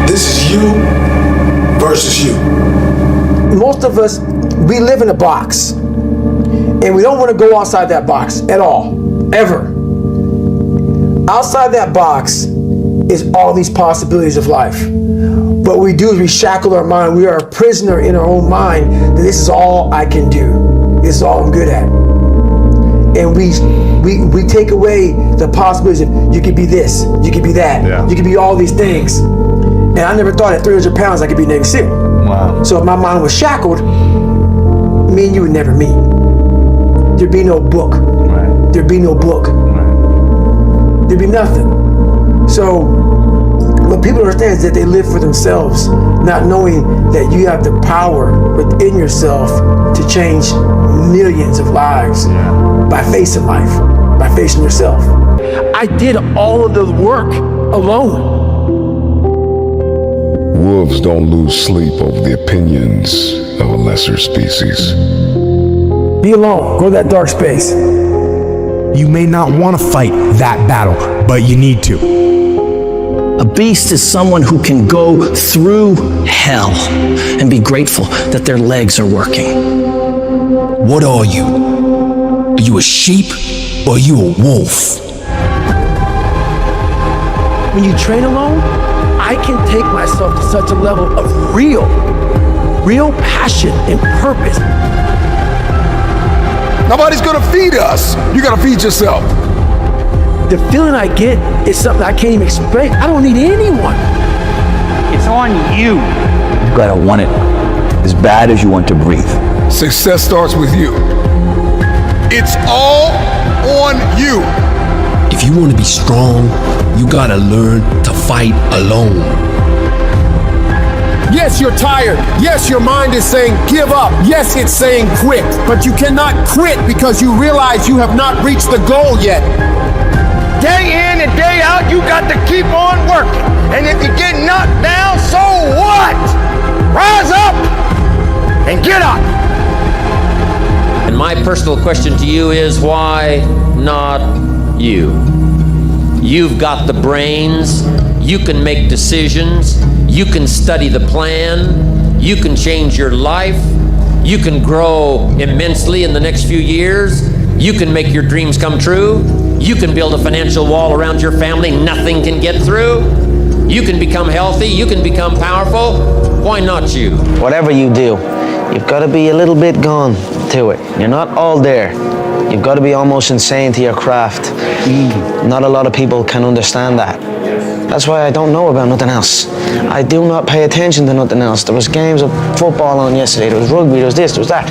This is you versus you. Most of us, we live in a box. And we don't want to go outside that box at all, ever. Outside that box is all these possibilities of life. What we do is we shackle our mind. We are a prisoner in our own mind that this is all I can do. This is all I'm good at. And we take away the possibilities of you could be this, you could be that, you could be all these things. And I never thought at 300 pounds I could be Navy SEAL. Wow. So if my mind was shackled, me and you would never meet. There'd be no book. Right. There'd be no book. Right. There'd be nothing. So what people understand is that they live for themselves, not knowing that you have the power within yourself to change millions of lives by facing life, by facing yourself. I did all of the work alone. Wolves don't lose sleep over the opinions of a lesser species. Be alone, go to that dark space. You may not want to fight that battle, but you need to. A beast is someone who can go through hell and be grateful that their legs are working. What are you? Are you a sheep or are you a wolf? When you train alone, I can take myself to such a level of real passion and purpose. Nobody's gonna feed us. You gotta feed yourself. The feeling I get is something I can't even explain. I don't need anyone. It's on you. You gotta want it as bad as you want to breathe. Success starts with you. It's all on you. If you want to be strong, you gotta learn to fight alone. Yes, you're tired. Yes, your mind is saying give up. Yes, it's saying quit. But you cannot quit because you realize you have not reached the goal yet. Day in and day out, you got to keep on working. And if you get knocked down, so what? Rise up and get up. And my personal question to you is, why not you? You've got the brains, you can make decisions, you can study the plan, you can change your life, you can grow immensely in the next few years, you can make your dreams come true, you can build a financial wall around your family nothing can get through, you can become healthy, you can become powerful. Why not you? Whatever you do, you've got to be a little bit gone to it. You're not all there. You've got to be almost insane to your craft. Not a lot of people can understand that. That's why I don't know about nothing else. I do not pay attention to nothing else. There was games of football on yesterday, there was rugby, there was this, there was that.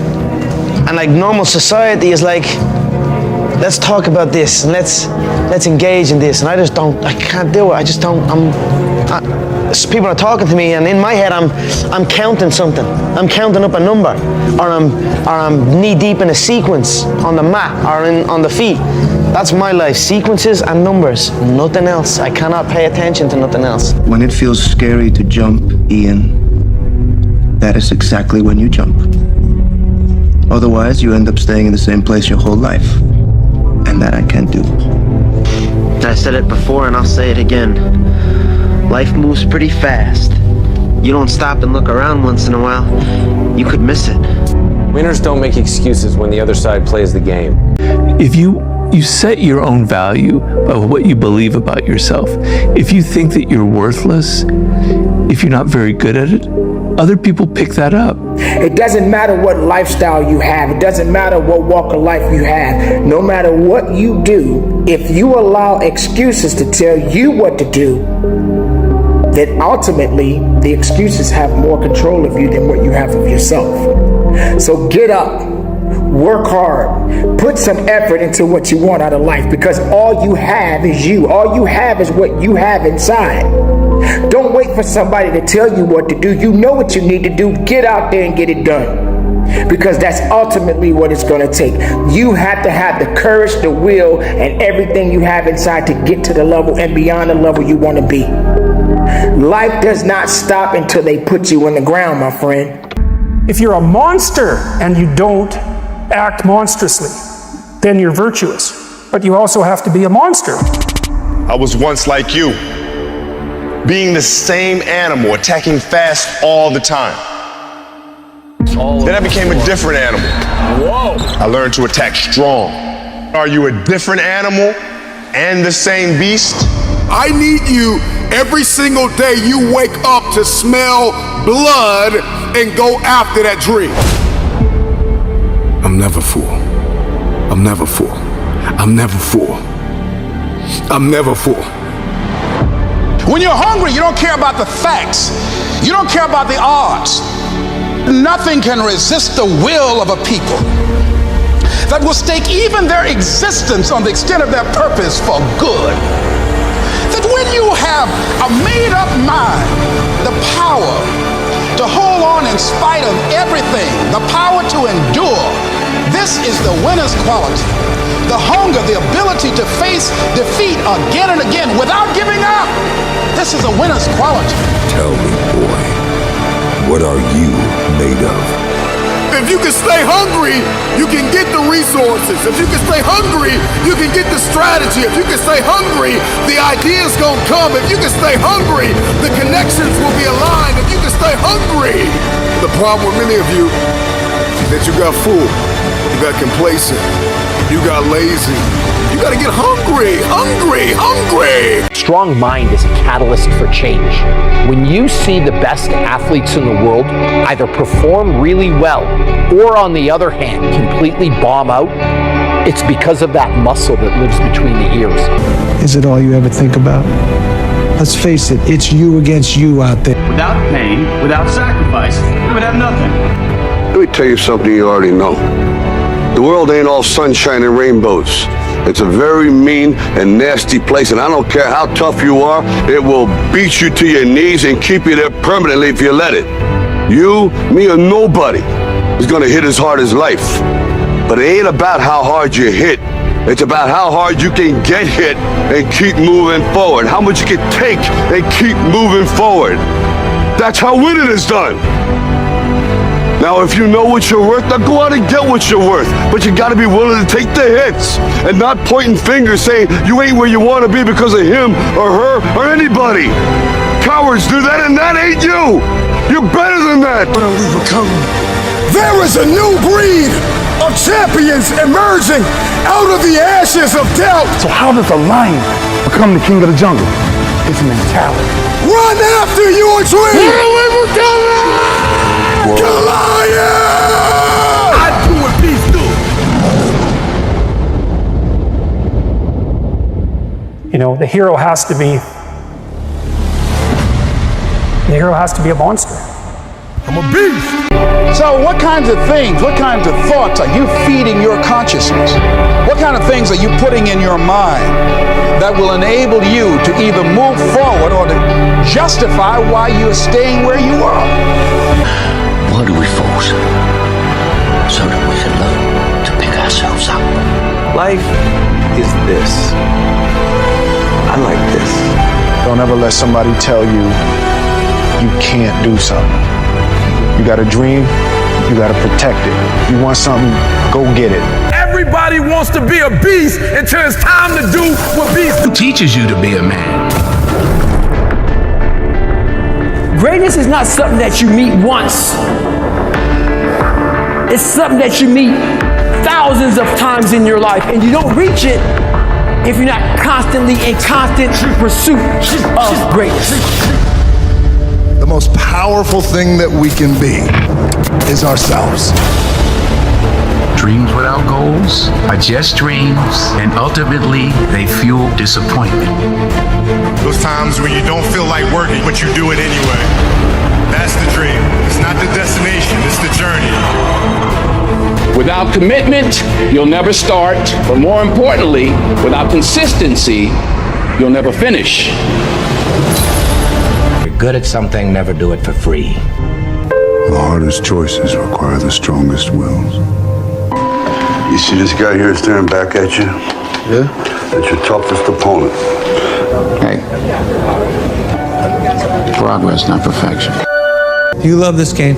And like normal society is like, let's talk about this and let's engage in this. And I can't do it. I just don't, people are talking to me and in my head I'm counting something. I'm counting up a number, or I'm knee deep in a sequence on the mat or on the feet. That's my life, sequences and numbers, nothing else. I cannot pay attention to nothing else. When it feels scary to jump, Ian, that is exactly when you jump. Otherwise, you end up staying in the same place your whole life. And that I can't do. I said it before and I'll say it again. Life moves pretty fast. You don't stop and look around once in a while, you could miss it. Winners don't make excuses when the other side plays the game. If you set your own value by what you believe about yourself. If you think that you're worthless, if you're not very good at it, other people pick that up. It doesn't matter what lifestyle you have. It doesn't matter what walk of life you have. No matter what you do, if you allow excuses to tell you what to do, then ultimately the excuses have more control of you than what you have of yourself. So get up. Work hard. Put some effort into what you want out of life, because all you have is you. All you have is what you have inside. Don't wait for somebody to tell you what to do. You know what you need to do. Get out there and get it done, because that's ultimately what it's going to take. You have to have the courage, the will, and everything you have inside to get to the level and beyond the level you want to be. Life does not stop until they put you on the ground, my friend. If you're a monster and you don't act monstrously, then you're virtuous. But you also have to be a monster. I was once like you. being the same animal, attacking fast all the time. Then I became a different animal. Whoa! I learned to attack strong. Are you a different animal and the same beast? I need you every single day you wake up to smell blood and go after that dream. I'm never full. I'm never full. I'm never full. I'm never full. When you're hungry, you don't care about the facts. You don't care about the odds. Nothing can resist the will of a people that will stake even their existence on the extent of their purpose for good. That when you have a made-up mind, the power to hold on in spite of everything, the power to endure, this is the winner's quality. The hunger, the ability to face defeat again and again without giving up. This is a winner's quality. Tell me, boy, what are you made of? If you can stay hungry, you can get the resources. If you can stay hungry, you can get the strategy. If you can stay hungry, the ideas gonna come. If you can stay hungry, the connections will be aligned. If you can stay hungry. The problem with many of you is that you got full, you got complacent, you got lazy. You gotta get hungry, hungry, hungry. Strong mind is a catalyst for change. When you see the best athletes in the world either perform really well or, on the other hand, completely bomb out, it's because of that muscle that lives between the ears. Is it all you ever think about? Let's face it, it's you against you out there. Without pain, without sacrifice, we would have nothing. Let me tell you something you already know. The world ain't all sunshine and rainbows. It's a very mean and nasty place, and I don't care how tough you are, it will beat you to your knees and keep you there permanently if you let it. You, me, or nobody is gonna hit as hard as life. But it ain't about how hard you hit. It's about how hard you can get hit and keep moving forward. How much you can take and keep moving forward. That's how winning is done. Now, if you know what you're worth, now go out and get what you're worth. But you gotta be willing to take the hits and not pointing fingers saying you ain't where you wanna be because of him or her or anybody. Cowards do that, and that ain't you. You're better than that. What are we becoming? There is a new breed of champions emerging out of the ashes of doubt. So how does a lion become the king of the jungle? It's mentality. Run after your dream. Where are we becoming? Goliath! I do what beasts do. You know, the hero has to be a monster. I'm a beast. So what kinds of things, what kinds of thoughts are you feeding your consciousness? What kind of things are you putting in your mind that will enable you to either move forward or to justify why you're staying where you are? Why do we fall? So that we can learn to pick ourselves up. Life is this. I like this. Don't ever let somebody tell you you can't do something. You got a dream, you got to protect it. You want something, go get it. Everybody wants to be a beast until it's time to do what beasts do. Who teaches you to be a man? Greatness is not something that you meet once. It's something that you meet thousands of times in your life, and you don't reach it if you're not constantly in constant pursuit of greatness. The most powerful thing that we can be is ourselves. Dreams without goals are just dreams, and ultimately they fuel disappointment. Those times when you don't feel like working, but you do it anyway. That's the dream. It's not the destination, it's the journey. Without commitment, you'll never start. But more importantly, without consistency, you'll never finish. If you're good at something, never do it for free. The hardest choices require the strongest wills. You see this guy here staring back at you? Yeah? That's your toughest opponent. Hey. Progress, not perfection. You love this game.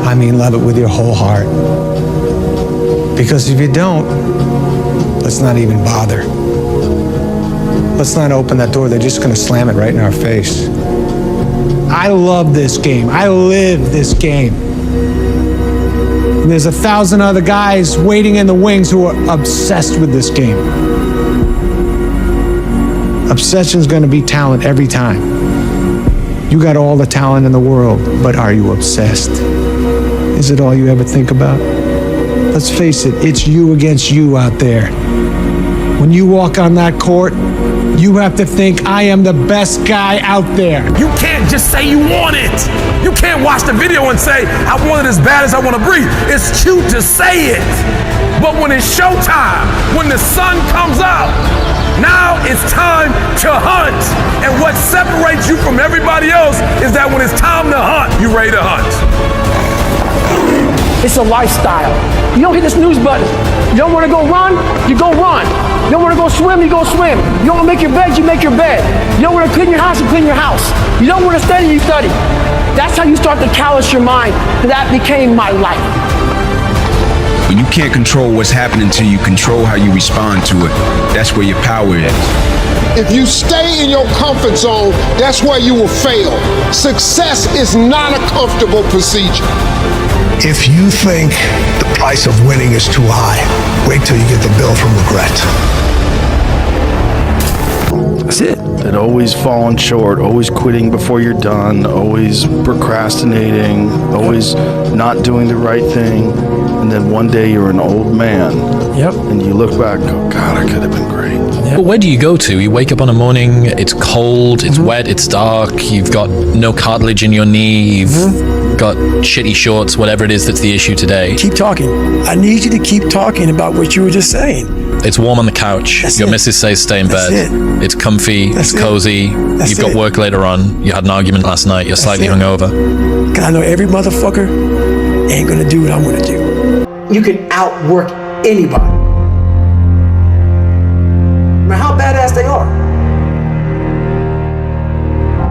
I mean, love it with your whole heart. Because if you don't, let's not even bother. Let's not open that door. They're just going to slam it right in our face. I love this game. I live this game. And there's 1,000 other guys waiting in the wings who are obsessed with this game. Obsession's going to be talent every time. You got all the talent in the world, but are you obsessed? Is it all you ever think about? Let's face it, it's you against you out there. When you walk on that court, you have to think, I am the best guy out there. You can't just say you want it. You can't watch the video and say, I want it as bad as I want to breathe. It's cute to say it. But when it's showtime, when the sun comes out, now it's time to hunt. And what separates you from everybody else is that when it's time to hunt, you ready to hunt. It's a lifestyle. You don't hit the snooze button. You don't want to go run, you go run. You don't want to go swim, you go swim. You don't want to make your bed, you make your bed. You don't want to clean your house, you clean your house. You don't want to study, you study. That's how you start to callous your mind. That became my life. When you can't control what's happening to you, control how you respond to it. That's where your power is. If you stay in your comfort zone, that's where you will fail. Success is not a comfortable procedure. If you think the price of winning is too high, wait till you get the bill from regret. That's it. And always falling short, always quitting before you're done, always procrastinating, always not doing the right thing. And then one day you're an old man. Yep. And you look back and go, God, I could have been great. But where do you go to? You wake up on a morning, it's cold, it's wet, it's dark, you've got no cartilage in your knee, you've got shitty shorts, whatever it is that's the issue today. Keep talking. I need you to keep talking about what you were just saying. It's warm on the couch. Your missus says stay in bed. It's comfy, it's cozy. You've got work later on. You had an argument last night. You're slightly hungover. Because I know every motherfucker ain't going to do what I want to do. You can outwork anybody. No matter how badass they are.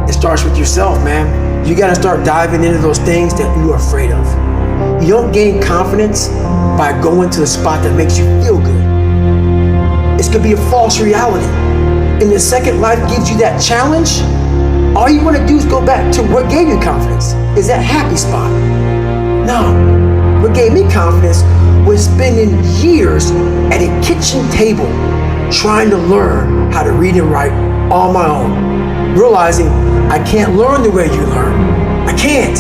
It starts with yourself, man. You got to start diving into those things that you are afraid of. You don't gain confidence by going to a spot that makes you feel good. It's going to be a false reality. And the second life gives you that challenge, all you want to do is go back to what gave you confidence. Is that happy spot. No. What gave me confidence was spending years at a kitchen table trying to learn how to read and write on my own. Realizing I can't learn the way you learn. I can't.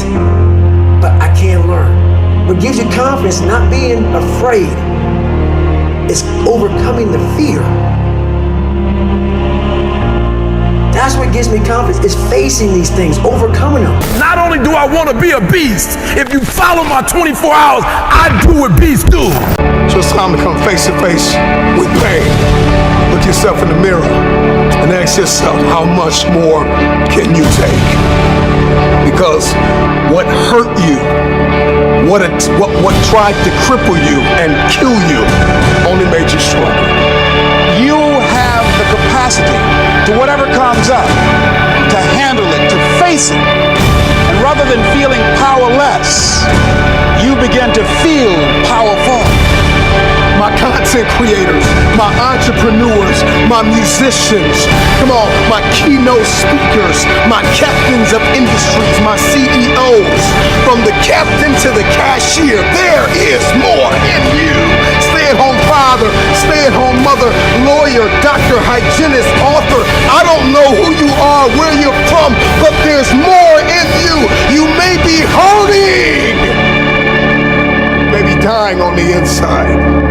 But I can learn. What gives you confidence, not being afraid, is overcoming the fear. That's what gives me confidence, is facing these things, overcoming them. Not only do I want to be a beast, if you follow my 24 hours, I do what beasts do. So it's time to come face to face with pain. Look yourself in the mirror and ask yourself, how much more can you take? Because what hurt you, what tried to cripple you and kill you only made you stronger. You have the capacity to whatever comes up, to handle it, to face it. And rather than feeling powerless, you begin to feel powerful. My content creators, my entrepreneurs, my musicians, come on, my keynote speakers, my captains of industries, my CEOs, from the captain to the cashier, there is more in you. Stay-at-home father, stay-at-home mother, lawyer, doctor, hygienist, author. I don't know who you are, where you're from, but there's more in you. You may be hurting, maybe dying on the inside,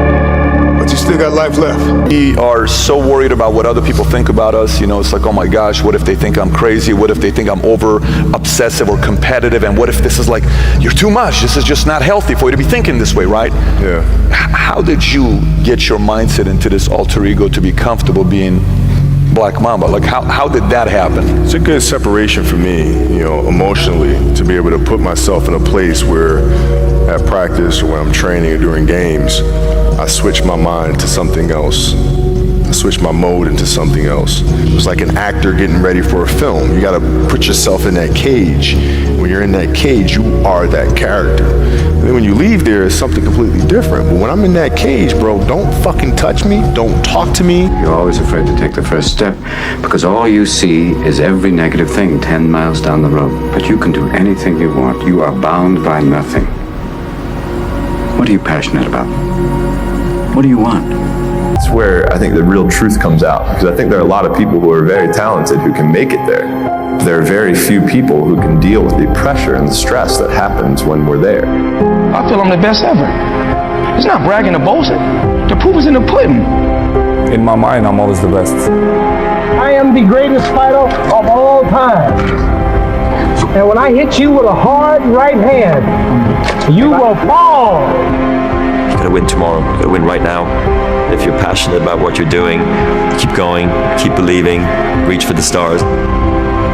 but you still got life left. We are so worried about what other people think about us. You know, it's like, oh my gosh, what if they think I'm crazy? What if they think I'm over obsessive or competitive? And what if this is like, you're too much? This is just not healthy for you to be thinking this way, right? Yeah. How did you get your mindset into this alter ego to be comfortable being Black Mamba? Like, how did that happen? It's a good separation for me, you know, emotionally, to be able to put myself in a place where at practice or when I'm training or during games, I switch my mind to something else. switch my mode into something else. It's like an actor getting ready for a film. You gotta put yourself in that cage. When you're in that cage, you are that character. And then when you leave there, it's something completely different. But when I'm in that cage, bro, don't fucking touch me, don't talk to me. You're always afraid to take the first step because all you see is every negative thing 10 miles down the road. But you can do anything you want. You are bound by nothing. What are you passionate about? What do you want? It's where I think the real truth comes out, because I think there are a lot of people who are very talented who can make it there. There are very few people who can deal with the pressure and the stress that happens when we're there. I feel I'm the best ever. It's not bragging or boasting. The proof is in the pudding. In my mind, I'm always the best. I am the greatest fighter of all time. And when I hit you with a hard right hand, you will fall. You gotta win tomorrow. You gotta win right now. If you're passionate about what you're doing, keep going, keep believing, reach for the stars.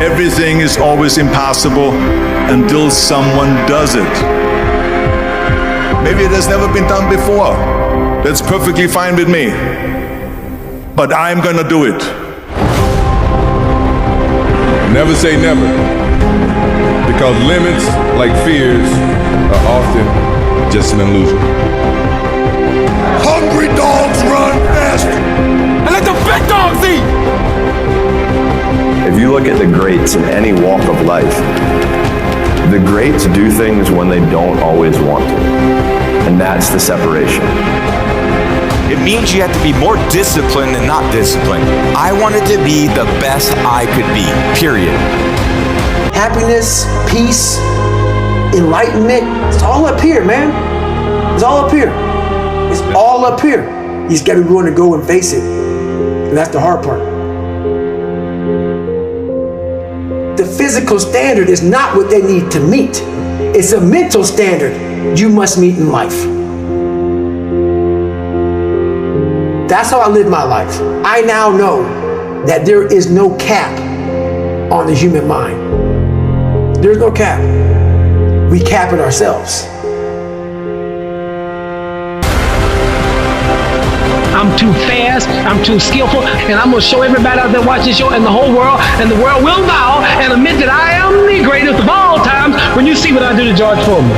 Everything is always impossible until someone does it. Maybe it has never been done before. That's perfectly fine with me. But I'm gonna do it. Never say never. Because limits, like fears, are often just an illusion. Hungry dogs run faster. And let the big dogs eat. If you look at the greats in any walk of life, the greats do things when they don't always want to. And that's the separation. It means you have to be more disciplined than not disciplined. I wanted to be the best I could be, period. Happiness, peace, enlightenment, it's all up here, man. It's all up here. It's all up here. You just gotta be willing to go and face it. And that's the hard part. The physical standard is not what they need to meet. It's a mental standard you must meet in life. That's how I live my life. I now know that there is no cap on the human mind. There's no cap. We cap it ourselves. I'm too fast, I'm too skillful, and I'm gonna show everybody out there watching this show and the whole world, and the world will bow and admit that I am the greatest of all times when you see what I do to George Foreman.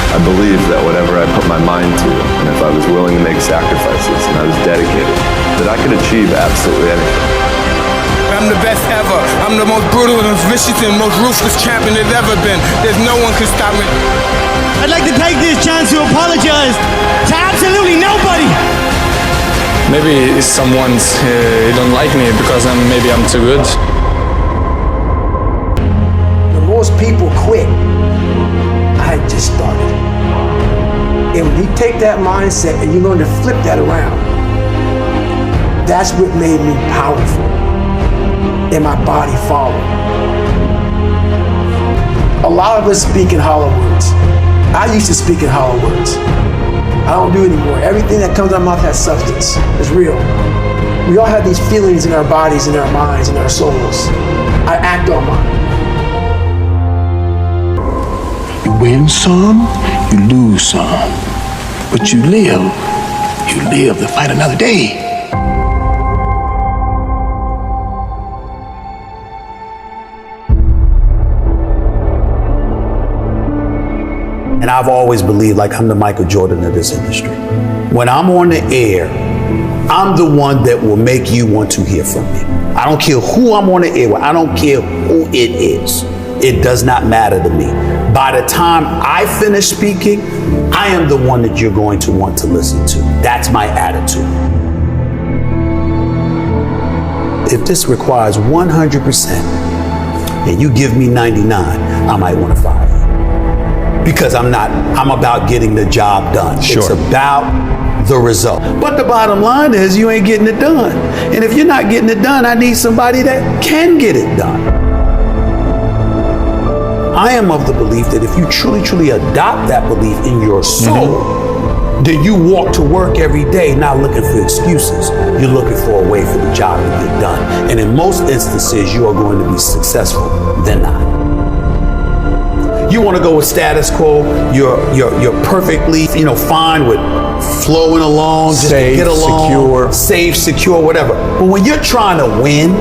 I believe that whatever I put my mind to, and if I was willing to make sacrifices and I was dedicated, that I could achieve absolutely anything. I'm the best ever. I'm the most brutal and vicious and most ruthless champion there's ever been. There's no one can stop me. I'd like to take this chance to apologize to absolutely nobody. Maybe someone's don't like me because maybe I'm too good. The most people quit. I had just started. And when you take that mindset and you learn to flip that around, that's what made me powerful. And my body followed. A lot of us speak in hollow words. I used to speak in hollow words. I don't do it anymore. Everything that comes out of my mouth has substance. It's real. We all have these feelings in our bodies, in our minds, in our souls. I act on mine. You win some, you lose some. But you live to fight another day. And I've always believed like I'm the Michael Jordan of this industry. When I'm on the air, I'm the one that will make you want to hear from me. I don't care who I'm on the air with. I don't care who it is. It does not matter to me. By the time I finish speaking, I am the one that you're going to want to listen to. That's my attitude. If this requires 100% and you give me 99, I might want to fire you. Because I'm about getting the job done. Sure. It's about the result. But the bottom line is you ain't getting it done. And if you're not getting it done, I need somebody that can get it done. I am of the belief that if you truly adopt that belief in your soul, then you walk to work every day not looking for excuses. You're looking for a way for the job to get done. And in most instances, you are going to be successful than not. you want to go with status quo, you're perfectly, fine with flowing along, just Safe, to get along, secure. safe, secure, whatever. But when you're trying to win,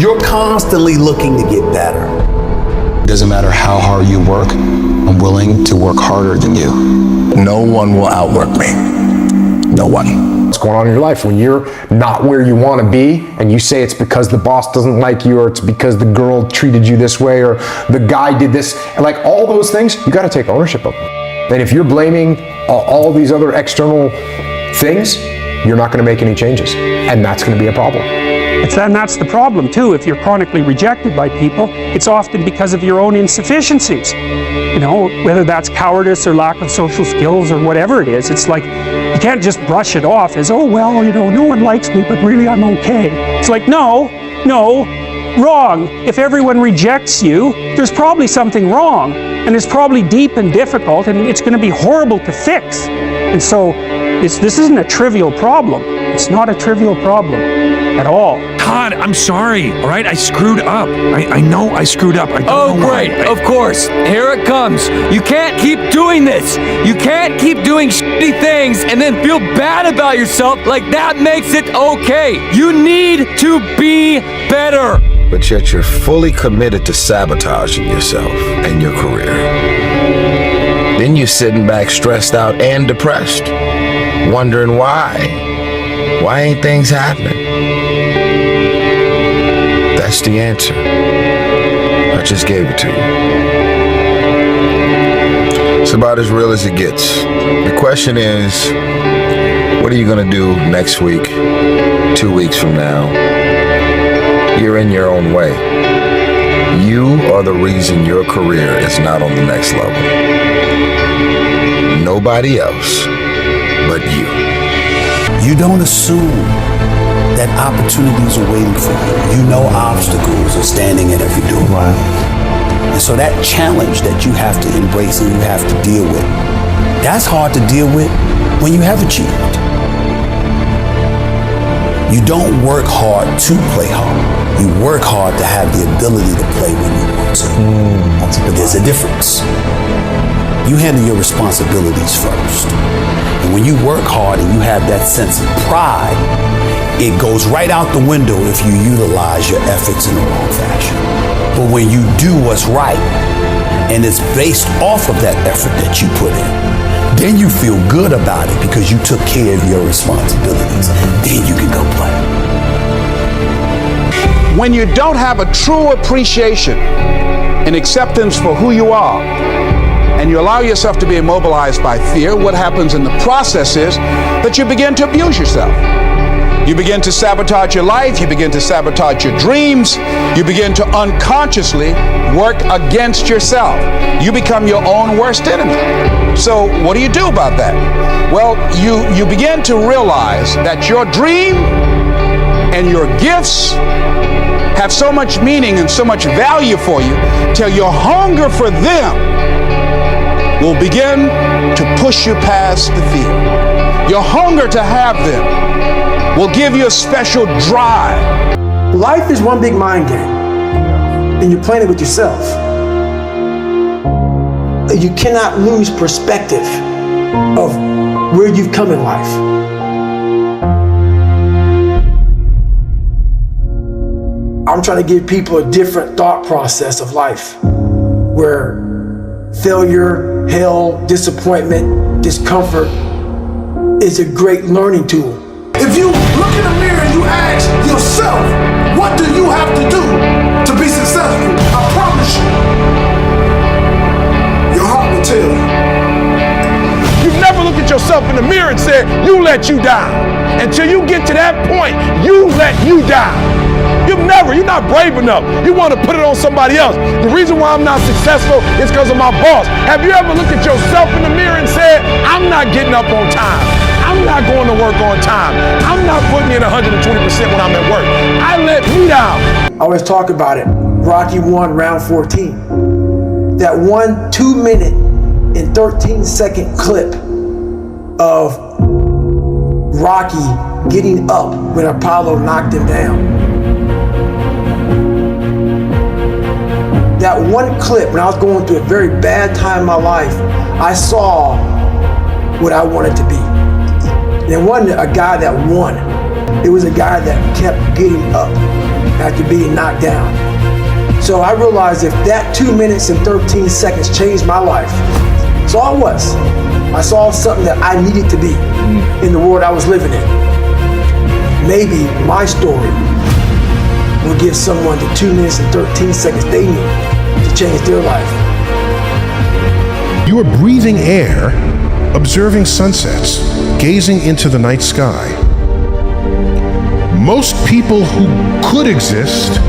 you're constantly looking to get better. It doesn't matter how hard you work, I'm willing to work harder than you. No one will outwork me. No one. What's going on in your life when you're not where you want to be and you say it's because the boss doesn't like you, or it's because the girl treated you this way, or the guy did this, and like all those things, you got to take ownership of them. And if you're blaming all these other external things, you're not going to make any changes, and that's going to be a problem. That's the problem too. If you're chronically rejected by people, it's often because of your own insufficiencies. Whether that's cowardice or lack of social skills or whatever it is, it's like you can't just brush it off as, no one likes me, but really I'm okay. It's like, no, wrong. If everyone rejects you, there's probably something wrong, and it's probably deep and difficult, and it's going to be horrible to fix. And so this isn't a trivial problem. It's not a trivial problem at all. Todd, I'm sorry, all right? I screwed up. I know I screwed up. I don't know great. why. Of course. Here it comes. You can't keep doing this. You can't keep doing shitty things and then feel bad about yourself like that makes it okay. You need to be better. But yet you're fully committed to sabotaging yourself and your career. Then you're sitting back stressed out and depressed, wondering why. Why ain't things happening? That's the answer. I just gave it to you. It's about as real as it gets. The question is, what are you gonna do next week, 2 weeks from now? You're in your own way. You are the reason your career is not on the next level. Nobody else but you. You don't assume that opportunities are waiting for you. You know obstacles are standing at every door. Wow. And so that challenge that you have to embrace and you have to deal with, that's hard to deal with when you have achieved. You don't work hard to play hard. You work hard to have the ability to play when you want to. But there's a difference. You handle your responsibilities first. And when you work hard and you have that sense of pride, it goes right out the window if you utilize your efforts in the wrong fashion. But when you do what's right, and it's based off of that effort that you put in, then you feel good about it because you took care of your responsibilities. Then you can go play. When you don't have a true appreciation and acceptance for who you are, and you allow yourself to be immobilized by fear, what happens in the process is that you begin to abuse yourself. You begin to sabotage your life, you begin to sabotage your dreams, you begin to unconsciously work against yourself. You become your own worst enemy. So what do you do about that? Well, you begin to realize that your dream and your gifts have so much meaning and so much value for you till your hunger for them will begin to push you past the fear. Your hunger to have them will give you a special drive. Life is one big mind game, and you're playing it with yourself. You cannot lose perspective of where you've come in life. I'm trying to give people a different thought process of life, where failure, hell, disappointment, discomfort is a great learning tool. If you look in the mirror and you ask yourself, what do you have to do to be successful? I promise you, your heart will tell you. You've never looked at yourself in the mirror and said, you let you down. Until you get to that point, you let you down. You're not brave enough. You want to put it on somebody else. The reason why I'm not successful is because of my boss. Have you ever looked at yourself in the mirror and said, I'm not getting up on time. I'm not going to work on time. I'm not putting in 120% when I'm at work. I let me down. I always talk about it. Rocky 1, round 14. That 1 2-minute and 13-second clip of Rocky getting up when Apollo knocked him down. that one clip, when I was going through a very bad time in my life, I saw what I wanted to be. And it wasn't a guy that won. It was a guy that kept getting up after being knocked down. So I realized if that 2 minutes and 13 seconds changed my life, that's all it was. I saw something that I needed to be in the world I was living in. Maybe my story will give someone the 2 minutes and 13 seconds they need to change their life. You are breathing air, observing sunsets, gazing into the night sky. Most people who could exist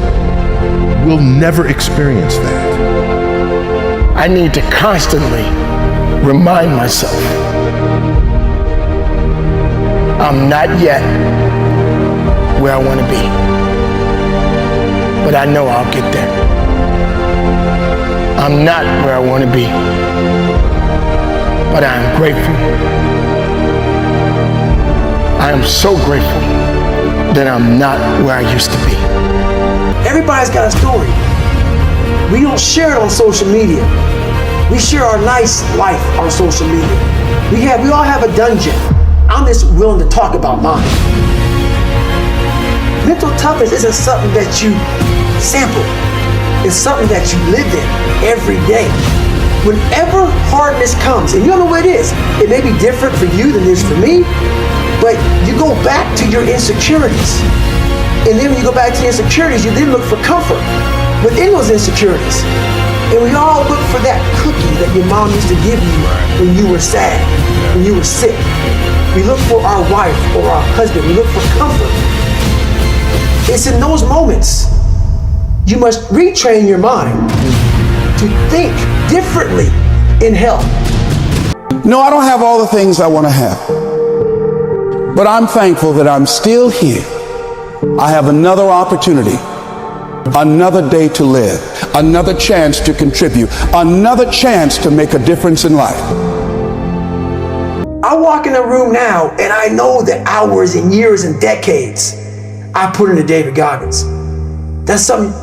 will never experience that. I need to constantly remind myself I'm not yet where I want to be, but I know I'll get there. I'm not where I want to be, but I am grateful. I am so grateful that I'm not where I used to be. Everybody's got a story. We don't share it on social media. We share our nice life on social media. We all have a dungeon. I'm just willing to talk about mine. Mental toughness isn't something that you sample. It's something that you live in every day. Whenever hardness comes, and you don't know what it is, it may be different for you than it is for me, but you go back to your insecurities. And then when you go back to your insecurities, you then look for comfort within those insecurities. And we all look for that cookie that your mom used to give you when you were sad, when you were sick. We look for our wife or our husband. We look for comfort. It's in those moments you must retrain your mind to think differently in health. No, I don't have all the things I want to have. But I'm thankful that I'm still here. I have another opportunity, another day to live, another chance to contribute, another chance to make a difference in life. I walk in the room now and I know the hours and years and decades I put into David Goggins. That's something,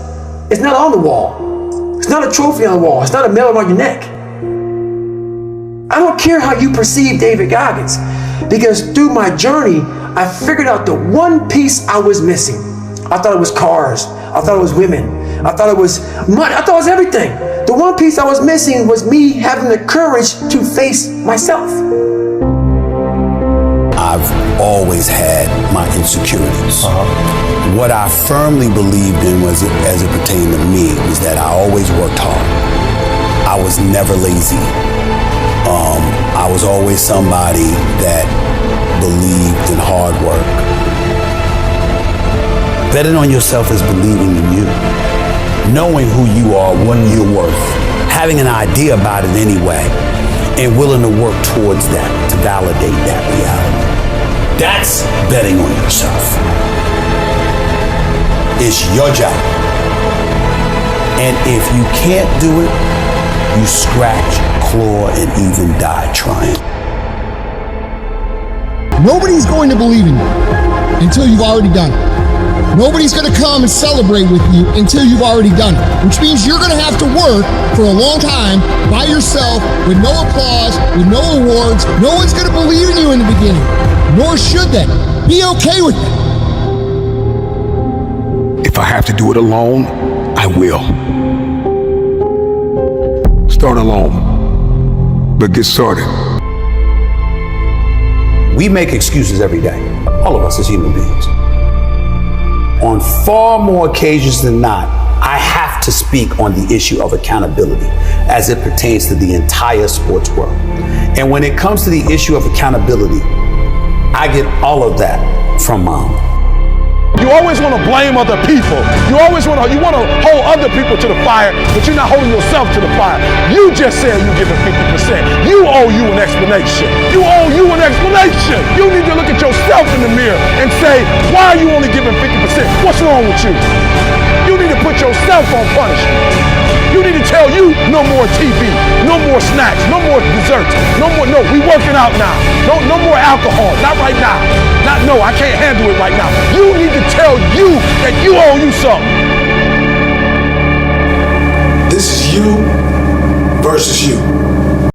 it's not on the wall. It's not a trophy on the wall. It's not a medal around your neck. I don't care how you perceive David Goggins, because through my journey, I figured out the one piece I was missing. I thought it was cars. I thought it was women. I thought it was money. I thought it was everything. The one piece I was missing was me having the courage to face myself. I've always had my insecurities. What I firmly believed in was, as it pertained to me, was that I always worked hard. I was never lazy. I was always somebody that believed in hard work. Betting on yourself is believing in you. Knowing who you are, what you're worth. Having an idea about it anyway, and willing to work towards that, to validate that reality. That's betting on yourself. It's your job. And if you can't do it, you scratch, claw, and even die trying. Nobody's going to believe in you until you've already done it. Nobody's going to come and celebrate with you until you've already done it, which means you're going to have to work for a long time by yourself with no applause, with no awards. No one's going to believe in you in the beginning, nor should they. Be okay with it. If I have to do it alone, I will. Start alone, but get started. We make excuses every day, all of us as human beings. On far more occasions than not, I have to speak on the issue of accountability as it pertains to the entire sports world. And when it comes to the issue of accountability, I get all of that from Mom. You always want to blame other people. You always want to hold other people to the fire, but you're not holding yourself to the fire. You just said you're giving 50%. You owe you an explanation. You owe you an explanation. You need to look at yourself in the mirror and say, why are you only giving 50%? What's wrong with you? You need to put yourself on punishment. You need to tell you no more TV, no more snacks, no more desserts, no, we working out now. No more alcohol, not right now. No, I can't handle it right now. You need to tell you that you owe you something. This is you versus you.